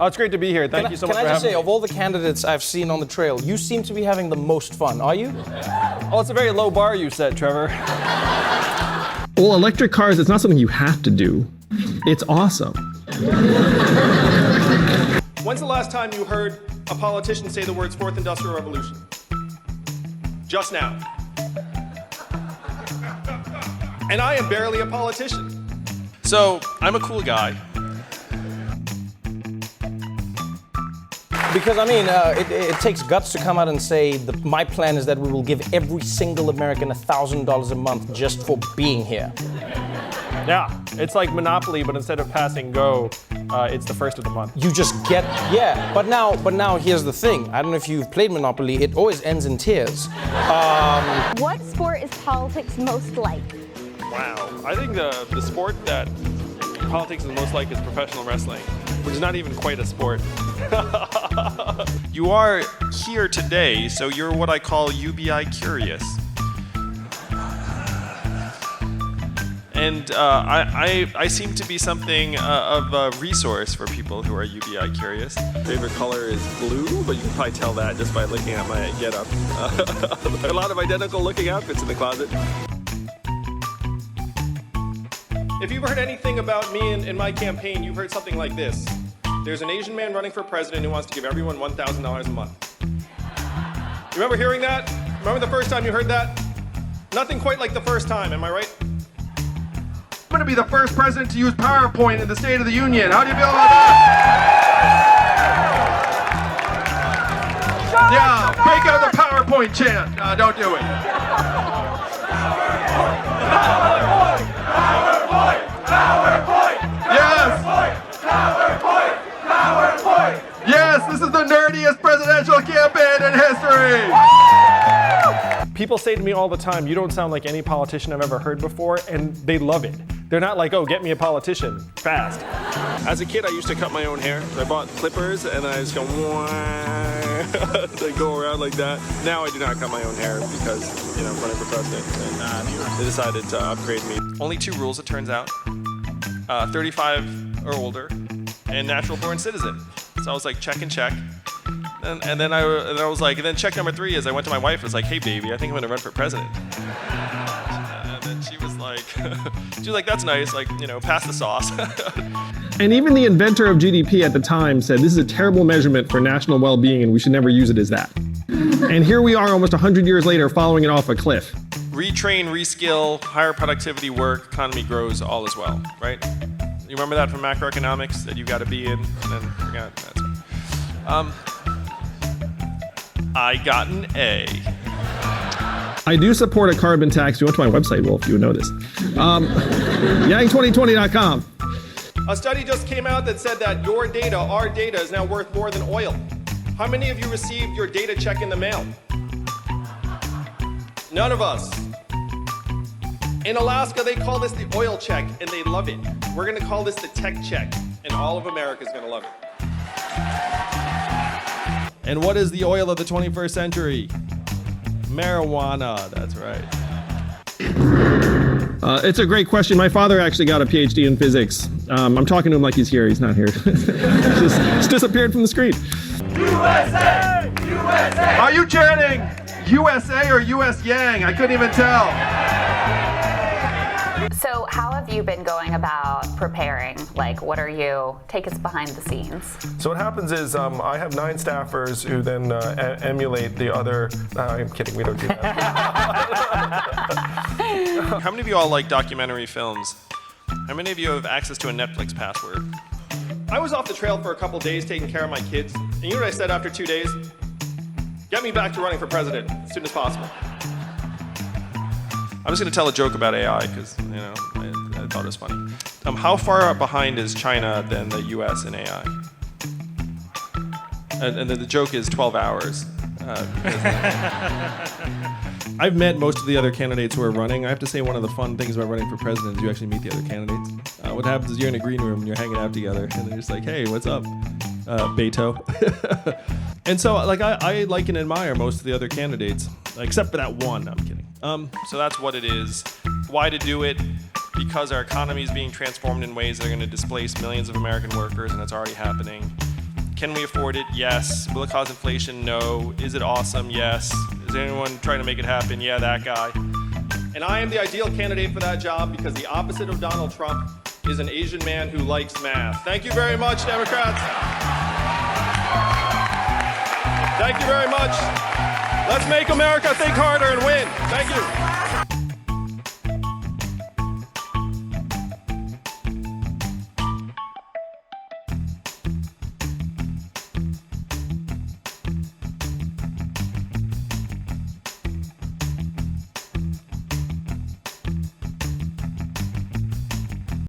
Oh, it's great to be here. Thank you so much for having me. Can I just say, of all the candidates I've seen on the trail, you seem to be having the most fun. Are you? Oh, it's a very low bar you set, Trevor. Well, electric cars, it's not something you have to do. It's awesome. When's the last time you heard a politician say the words Fourth Industrial Revolution? Just now. And I am barely a politician. So, I'm a cool guy. Because, I mean, it takes guts to come out and say, my plan is that we will give every single American $1,000 a month just for being here. Yeah, it's like Monopoly, but instead of passing go, it's the first of the month. You just get, yeah. But now here's the thing. I don't know if you've played Monopoly. It always ends in tears. What sport is politics most like? Wow. I think the sport that politics is most like is professional wrestling, which is not even quite a sport. You are here today, so you're what I call UBI curious. And I seem to be something of a resource for people who are UBI curious. Favorite color is blue, but you can probably tell that just by looking at my getup. A lot of identical looking outfits in the closet. If you've heard anything about me in my campaign, you've heard something like this. There's an Asian man running for president who wants to give everyone $1,000 a month. You remember hearing that? Remember the first time you heard that? Nothing quite like the first time, am I right? I'm going to be the first president to use PowerPoint in the State of the Union. How do you feel about that? Yeah, break out the PowerPoint chant. Don't do it. PowerPoint! PowerPoint! PowerPoint! Yes! PowerPoint! PowerPoint! Yes, this is the nerdiest presidential campaign in history! People say to me all the time, you don't sound like any politician I've ever heard before, and they love it. They're not like, oh, get me a politician, fast. As a kid, I used to cut my own hair. I bought clippers, and I just go, they go around like that. Now I do not cut my own hair because, I'm running for president, and they decided to upgrade me. Only 2 rules, it turns out. 35 or older, and natural born citizen. So I was like, check and check. And then I was like, and then check number 3 is I went to my wife and was like, hey baby, I think I'm gonna run for president. And then she was like, that's nice, pass the sauce. And even the inventor of GDP at the time said this is a terrible measurement for national well-being and we should never use it as that. And here we are almost 100 years later following it off a cliff. Retrain, reskill, higher productivity work, economy grows, all is well, right? You remember that from macroeconomics, that you gotta be in, and then, yeah, that's right. I got an A. I do support a carbon tax. You went to my website, Wolf, you would know this. Yang2020.com. A study just came out that said that your data, our data, is now worth more than oil. How many of you received your data check in the mail? None of us. In Alaska, they call this the oil check, and they love it. We're gonna call this the tech check, and all of America's gonna love it. And what is the oil of the 21st century? Marijuana, that's right. It's a great question. My father actually got a PhD in physics. I'm talking to him like he's here. He's not here. Just disappeared from the screen. USA! USA! Are you chanting USA or US Yang? I couldn't even tell. So how have you been going about preparing? Take us behind the scenes. So what happens is I have 9 staffers who then emulate the other, I'm kidding, we don't do that. How many of you all like documentary films? How many of you have access to a Netflix password? I was off the trail for a couple days taking care of my kids, and you know what I said after 2 days? Get me back to running for president as soon as possible. I'm just going to tell a joke about AI because, I thought it was funny. How far behind is China than the US in AI? And the joke is 12 hours. I've met most of the other candidates who are running. I have to say one of the fun things about running for president is you actually meet the other candidates. What happens is you're in a green room and you're hanging out together and they're just like, hey, what's up, Beto? And so I like and admire most of the other candidates, except for that one. I'm kidding. So that's what it is. Why to do it? Because our economy is being transformed in ways that are going to displace millions of American workers, and it's already happening. Can we afford it? Yes. Will it cause inflation? No. Is it awesome? Yes. Is anyone trying to make it happen? Yeah, that guy. And I am the ideal candidate for that job because the opposite of Donald Trump is an Asian man who likes math. Thank you very much, Democrats. Thank you very much. Let's make America think harder and win. Thank you.